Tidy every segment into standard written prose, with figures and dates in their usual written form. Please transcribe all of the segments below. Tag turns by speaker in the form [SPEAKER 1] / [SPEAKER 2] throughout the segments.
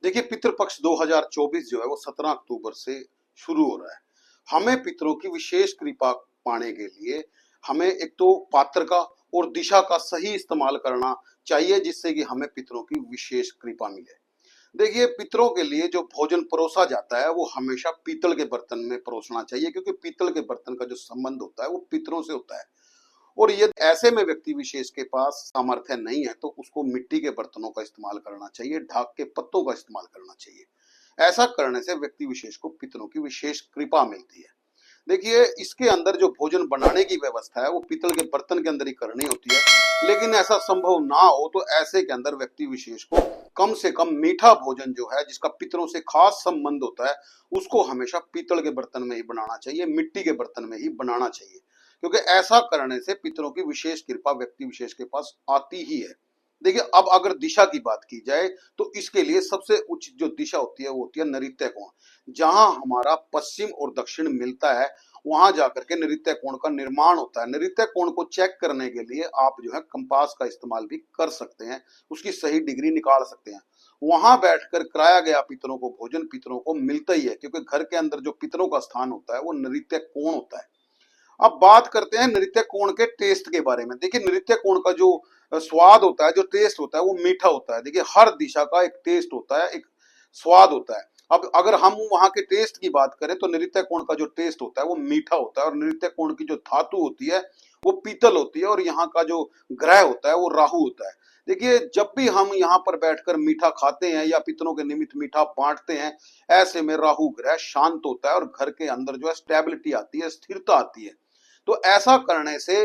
[SPEAKER 1] देखिए, पितृपक्ष 2024 जो है वो 17 अक्टूबर से शुरू हो रहा है। हमें पितरों की विशेष कृपा पाने के लिए हमें एक तो पात्र का और दिशा का सही इस्तेमाल करना चाहिए, जिससे कि हमें पितरों की विशेष कृपा मिले। देखिए, पितरों के लिए जो भोजन परोसा जाता है वो हमेशा पीतल के बर्तन में परोसना चाहिए, क्योंकि पीतल के बर्तन का जो संबंध होता है वो पितरों से होता है। और ये ऐसे में व्यक्ति विशेष के पास सामर्थ्य नहीं है तो उसको मिट्टी के बर्तनों का इस्तेमाल करना चाहिए, ढाक के पत्तों का इस्तेमाल करना चाहिए। ऐसा करने से व्यक्ति विशेष को पितरों की विशेष कृपा मिलती है। देखिए, इसके अंदर जो भोजन बनाने की व्यवस्था है वो पीतल के बर्तन के अंदर ही करनी होती है, लेकिन ऐसा संभव ना हो तो ऐसे के अंदर व्यक्ति विशेष को कम से कम मीठा भोजन जो है जिसका पितरों से खास संबंध होता है उसको हमेशा पीतल के बर्तन में ही बनाना चाहिए, मिट्टी के बर्तन में ही बनाना चाहिए, क्योंकि ऐसा करने से पितरों की विशेष कृपा व्यक्ति विशेष के पास आती ही है। देखिए, अब अगर दिशा की बात की जाए तो इसके लिए सबसे उचित जो दिशा होती है वो होती है नैऋत्य कोण। जहां हमारा पश्चिम और दक्षिण मिलता है वहां जाकर के नैऋत्य कोण का निर्माण होता है। नैऋत्य कोण को चेक करने के लिए आप जो है कंपास का इस्तेमाल भी कर सकते हैं, उसकी सही डिग्री निकाल सकते हैं। वहां बैठकर कराया गया पितरों को भोजन पितरों को मिलता ही है, क्योंकि घर के अंदर जो पितरों का स्थान होता है वो नैऋत्य कोण होता है। अब बात करते हैं नृत्य कोण के टेस्ट के बारे में। देखिए, नृत्य कोण का जो स्वाद होता है, जो टेस्ट होता है वो मीठा होता है। देखिए, हर दिशा का एक टेस्ट होता है, एक स्वाद होता है। अब अगर हम वहां के टेस्ट की बात करें तो नृत्य कोण का जो टेस्ट होता है वो मीठा होता है, और नृत्य कोण की जो धातु होती है वो पीतल होती है, और यहाँ का जो ग्रह होता है वो राहु होता है। देखिए, जब भी हम यहाँ पर बैठकर मीठा खाते हैं या पितरों के निमित्त मीठा बांटते हैं, ऐसे में राहु ग्रह शांत होता है और घर के अंदर जो है स्टेबिलिटी आती है, स्थिरता आती है। तो ऐसा करने से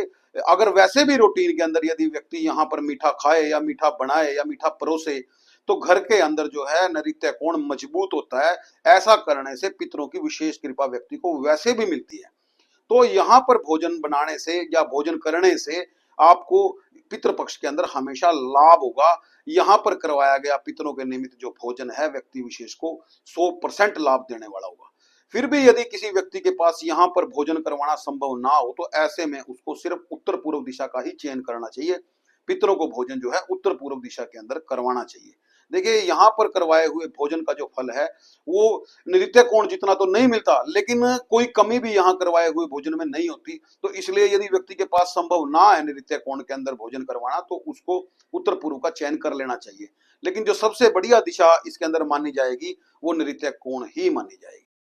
[SPEAKER 1] अगर वैसे भी रूटीन के अंदर यदि व्यक्ति यहाँ पर मीठा खाए या मीठा बनाए या मीठा परोसे तो घर के अंदर जो है नैऋत्य कोण मजबूत होता है। ऐसा करने से पितरों की विशेष कृपा व्यक्ति को वैसे भी मिलती है। तो यहाँ पर भोजन बनाने से या भोजन करने से आपको पितृपक्ष के अंदर हमेशा लाभ होगा। यहाँ पर करवाया गया पितरों के निमित्त जो भोजन है व्यक्ति विशेष को 100% लाभ देने वाला होगा। फिर भी यदि किसी व्यक्ति के पास यहाँ पर भोजन करवाना संभव ना हो तो ऐसे में उसको सिर्फ उत्तर पूर्व दिशा का ही चयन करना चाहिए। पितरों को भोजन जो है उत्तर पूर्व दिशा के अंदर करवाना चाहिए। देखिए, यहाँ पर करवाए हुए भोजन का जो फल है वो नृत्य कोण जितना तो नहीं मिलता, लेकिन कोई कमी भी यहाँ करवाए हुए भोजन में नहीं होती। तो इसलिए यदि व्यक्ति के पास संभव ना है नृत्य कोण के अंदर भोजन करवाना तो उसको उत्तर पूर्व का चयन कर लेना चाहिए। लेकिन जो सबसे बढ़िया दिशा इसके अंदर मानी जाएगी वो नृत्य कोण ही मानी जाएगी।